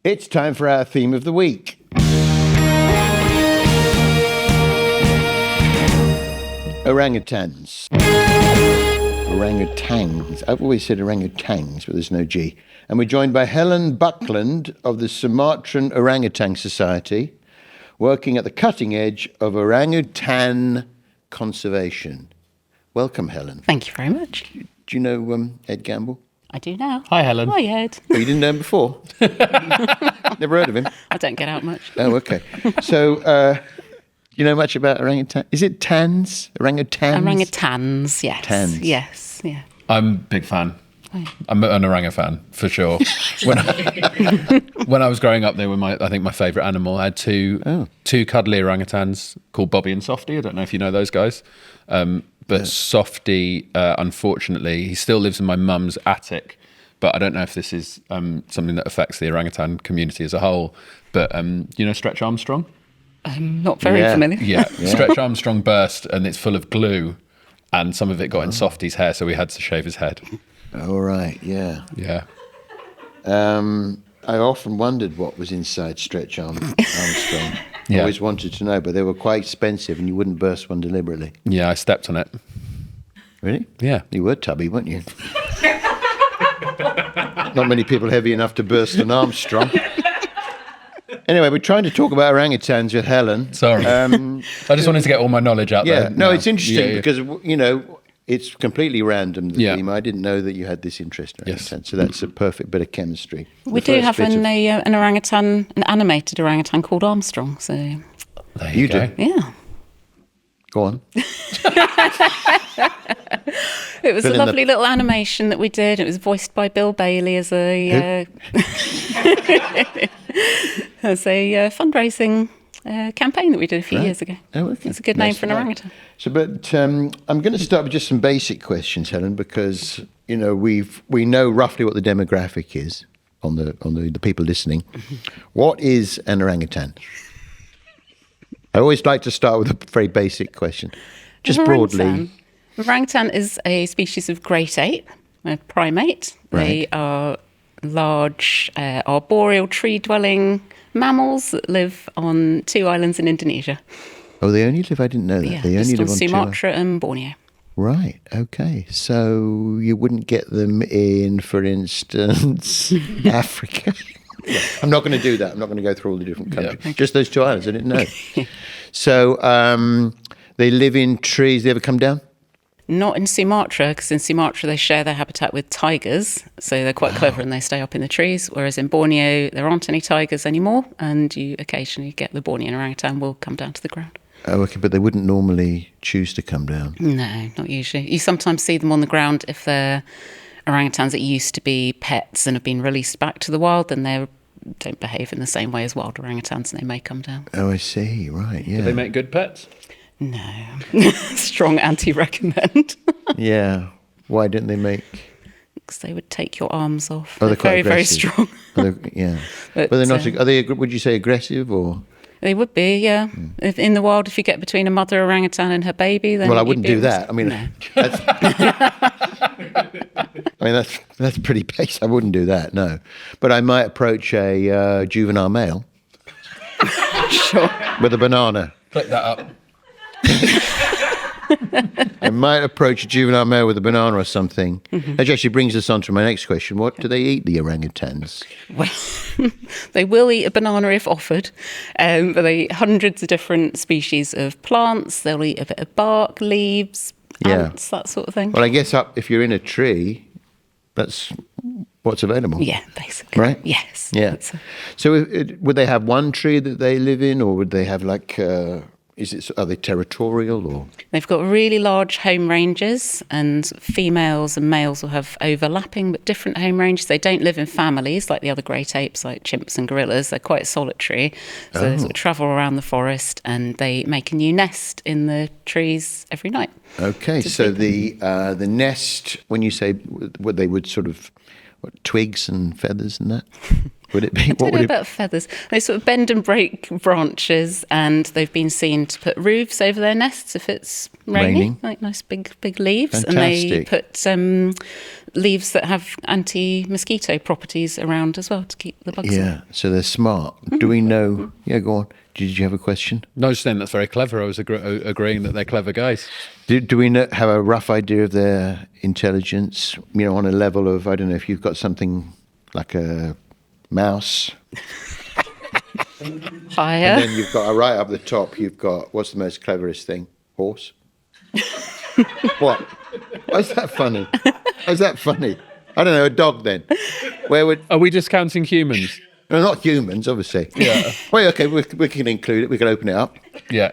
It's time for our theme of the week. Orangutans. Orangutans. I've always said orangutans, but there's no G. And we're joined by Helen Buckland of the Sumatran Orangutan Society, working at the cutting edge of orangutan conservation. Welcome, Helen. Thank you very much. Do you know Ed Gamble? I do now. Hi, Helen. Hi, Ed. Oh, you didn't know him before? Never heard of him? I don't get out much. Oh, okay. So, you know much about orangutan? Is it tans? Orangutans? Orangutans, yes. Tans. Yes, yeah. I'm a big fan. I'm an orangutan for sure. When I was growing up, they were my favourite animal. I had two cuddly orangutans called Bobby and Softy. I don't know if you know those guys. But Softy, unfortunately, he still lives in my mum's attic. But I don't know if this is something that affects the orangutan community as a whole. But you know Stretch Armstrong? I'm not very familiar. Yeah, Stretch Armstrong burst and it's full of glue. And some of it got in Softy's hair, so we had to shave his head. Oh, right, yeah. Yeah. I often wondered what was inside Stretch Armstrong. Yeah. I always wanted to know, but they were quite expensive and you wouldn't burst one deliberately. Yeah, I stepped on it. Really? Yeah. You were tubby, weren't you? Not many people heavy enough to burst an Armstrong. Anyway, we're trying to talk about orangutans with Helen. Sorry. I just wanted to get all my knowledge out there. No, it's interesting Yeah. because, you know, it's completely random, the Yeah. theme. I didn't know that you had this interest in Yes. orangutans, so that's a perfect bit of chemistry. We do have an orangutan, an animated orangutan called Armstrong, so There You go. do? yeah. Go on. It was Fill a in the- lovely little animation that we did. It was voiced by Bill Bailey as a fundraising campaign that we did a few years ago. Oh, okay. It's a good name Nice for an to know. orangutan. So, but I'm going to start with just some basic questions, Helen, because you know we know roughly what the demographic is on the people listening. What is an orangutan? I always like to start with a very basic question, just broadly. Orangutan is a species of great ape, a primate. They are large, arboreal, tree-dwelling mammals that live on 2 islands in Indonesia. Oh, they only live. I didn't know that. Yeah, They only just on live on Sumatra and Borneo. Right. Okay. So you wouldn't get them in, for instance, Africa. I'm not going to do that. I'm not going to go through all the different countries. Yeah. Just those 2 islands. I didn't know. So they live in trees. They ever come down? Not in Sumatra, because in Sumatra they share their habitat with tigers, so they're quite clever and they stay up in the trees, whereas in Borneo there aren't any tigers anymore, and you occasionally get the Bornean orangutan will come down to the ground. Oh, okay. But they wouldn't normally choose to come down. No, not usually. You sometimes see them on the ground if they're orangutans that used to be pets and have been released back to the wild, then they don't behave in the same way as wild orangutans and they may come down. Oh, I see. Right. Yeah. Do they make good pets? No. Strong anti-recommend. Yeah. Why didn't they make? Because they would take your arms off. Oh, They're quite very, very aggressive. strong. Yeah. But, But they're not. Are they? Would you say aggressive or? They would be, yeah. If in the wild, if you get between a mother orangutan and her baby, then Well, I you'd wouldn't be do able that. to- I mean, No. that's pretty basic. I wouldn't do that. No, but I might approach a juvenile male Sure. with a banana. Click that up. I might approach a juvenile male with a banana or something. That actually brings us on to my next question. What do they eat, the orangutans? Well, they will eat a banana if offered, but they eat hundreds of different species of plants. They'll eat a bit of bark, leaves, Yeah. ants, that sort of thing. Well, I guess if you're in a tree, that's what's available. Yeah, basically. Right? Yes. Yeah. That's So would they have one tree that they live in, or would they have like? Are they territorial or? They've got really large home ranges, and females and males will have overlapping but different home ranges. They don't live in families like the other great apes, like chimps and gorillas. They're quite solitary. So they sort of travel around the forest and they make a new nest in the trees every night. Okay, so the nest, when you say they would sort of twigs and feathers and that? would it be? I What don't know would it about feathers. They sort of bend and break branches, and they've been seen to put roofs over their nests if it's raining. Like nice big leaves. Fantastic. And they put leaves that have anti-mosquito properties around as well to keep the bugs away. Yeah, so they're smart. Do we know? Yeah, go on. Did you have a question? No, I was saying that's very clever. I was agreeing that they're clever guys. Do we have a rough idea of their intelligence? You know, on a level of, I don't know, if you've got something like a mouse, Higher. and then you've got right up the top, you've got, what's the most cleverest thing? Horse? What? Why is that funny? Why is that funny? I don't know, a dog then. Where would... Are we discounting humans? No, not humans, obviously. Yeah. Well, okay, we can include it. We can open it up. Yeah.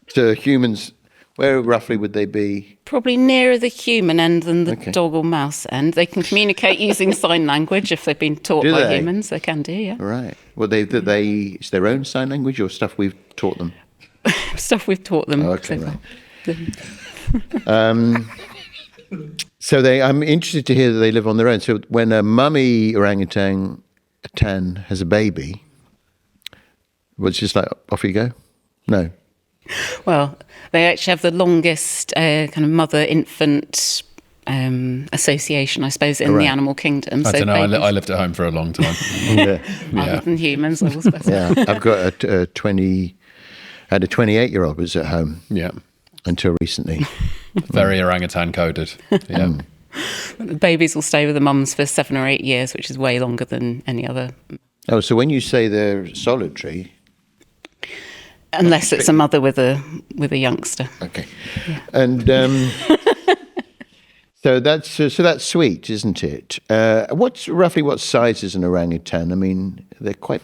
So humans, where roughly would they be? Probably nearer the human end than the Okay. dog or mouse end. They can communicate using sign language if they've been taught Do by they? humans. They can do, yeah. Right. Well, it's their own sign language or stuff we've taught them? Stuff we've taught them. Oh, okay, so far. So I'm interested to hear that they live on their own. So when a mummy orangutan has a baby, well, it's just like, off you go? No. Well, they actually have the longest kind of mother-infant association, I suppose, in Right. the animal kingdom. I don't know. babies- I lived at home for a long time. Yeah. Other than humans, I will specify. Yeah. I've got a 28-year-old was at home Yeah. until recently. Very orangutan coded. Yeah. The babies will stay with the mums for 7 or 8 years, which is way longer than any other, Oh, so when you say they're solitary, unless it's a mother with a youngster. okay, and so that's sweet, isn't it? What size is an orangutan? I mean, they're quite.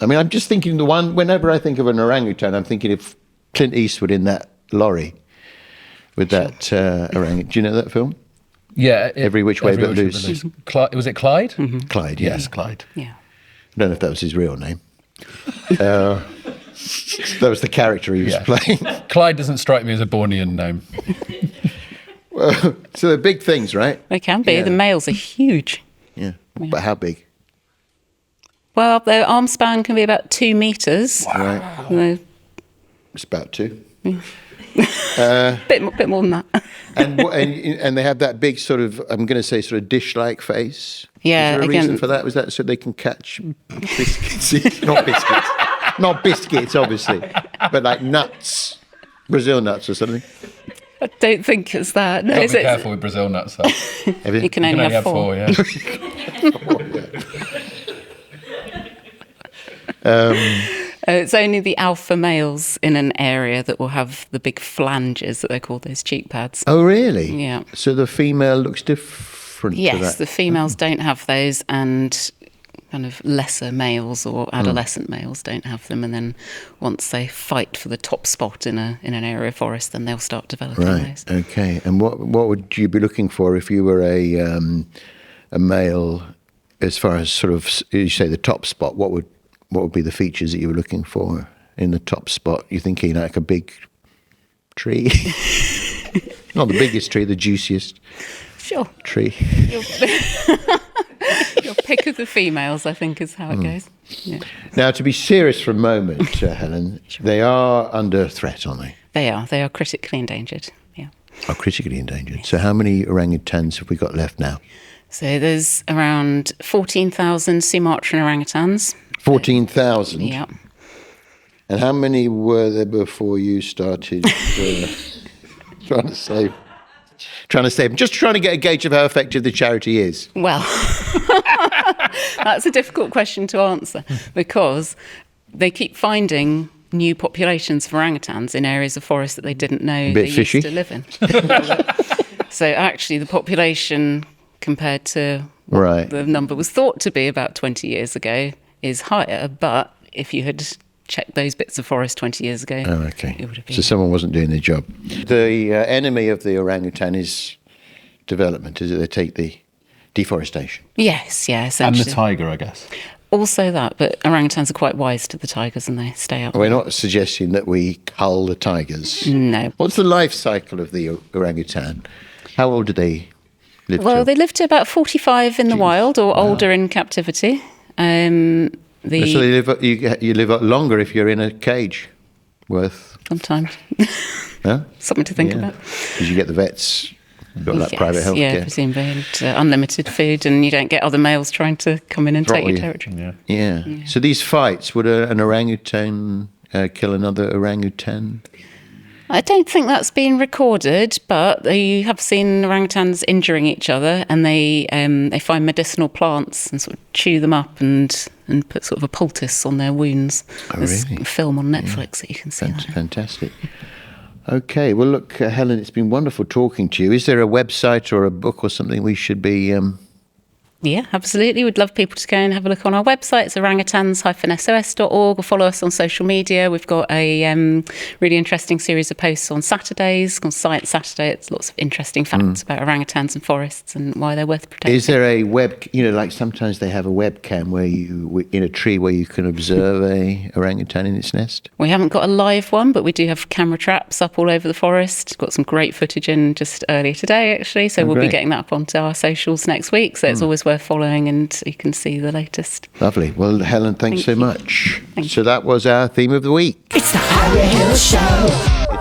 I mean, I'm just thinking whenever I think of an orangutan, I'm thinking of Clint Eastwood in that lorry with that orangutan. Do you know that film? Yeah. Every Which Way But Loose. Was it Clyde? Mm-hmm. Clyde, Yes, Clyde. Yeah. I don't know if that was his real name. That was the character he was playing. Clyde doesn't strike me as a Bornean name. So they're big things, right? They can be. Yeah. The males are huge. Yeah. But how big? Well, their arm span can be about 2 meters. Right. They're It's about 2. bit more than that. And they have that big sort of, I'm going to say, sort of dish-like face. Yeah, Is there a again- reason for that? Was that so they can catch biscuits? Not biscuits. Not biscuits, obviously. But like nuts. Brazil nuts or something. I don't think it's that. No, Got to is be it? careful with Brazil nuts, though. Have You can only have 4. Yeah. It's only the alpha males in an area that will have the big flanges that they call those cheek pads. Oh, really? Yeah. So the female looks different to Yes, that? the females don't have those, and kind of lesser males or adolescent males don't have them. And then once they fight for the top spot in an area of forest, then they'll start developing Right. those. Okay. And what would you be looking for if you were a male, as far as sort of, you say, the top spot? What would be the features that you were looking for in the top spot? You're thinking like a big tree, not the biggest tree, the juiciest Sure. tree. Your pick of the females, I think, is how it goes. Yeah. Now, to be serious for a moment, Helen, they are under threat, aren't they? They are critically endangered. Yeah. Are critically endangered. So, how many orangutans have we got left now? So there's around 14,000 Sumatran orangutans. 14,000. Yeah. And how many were there before you started trying to save? Just trying to get a gauge of how effective the charity is. Well, that's a difficult question to answer because they keep finding new populations of orangutans in areas of forest that they didn't know bit they fishy. used to live in. So actually the population compared to what Right. the number was thought to be about 20 years ago is higher, but if you had checked those bits of forest 20 years ago, Oh, okay. it would have been. So someone wasn't doing their job. The enemy of the orangutan is development, is it? They take the deforestation. Yes, yeah, And essentially. the tiger, I guess. Also that, but orangutans are quite wise to the tigers and they stay out. We're not suggesting that we cull the tigers. No. What's the life cycle of the orangutan? How old do they live Well, till? they live to about 45 in the wild or older in captivity. So you live longer if you're in a cage. Sometimes. Huh? Something to think about. Because you get the vets, you've got that private health care. Presumably, and unlimited food, and you don't get other males trying to come in and take your territory. Yeah. So these fights, would an orangutan kill another orangutan? I don't think that's been recorded, but you have seen orangutans injuring each other, and they find medicinal plants and sort of chew them up and put sort of a poultice on their wounds. Oh, There's really? a film on Netflix that you can see. Fantastic. Okay, well, look, Helen, it's been wonderful talking to you. Is there a website or a book or something we should be... Yeah, absolutely. We'd love people to go and have a look on our website. It's orangutans-sos.org, or follow us on social media. We've got a really interesting series of posts on Saturdays called Science Saturday. It's lots of interesting facts about orangutans and forests and why they're worth protecting. Is there a like sometimes they have a webcam where in a tree where you can observe a orangutan in its nest? We haven't got a live one, but we do have camera traps up all over the forest. Got some great footage in just earlier today, actually. So we'll be getting that up onto our socials next week. So it's always worth following, and you can see the latest. Lovely. Well, Helen, thanks so much. Thank you. So that was our theme of the week. It's the Harry Hill Show.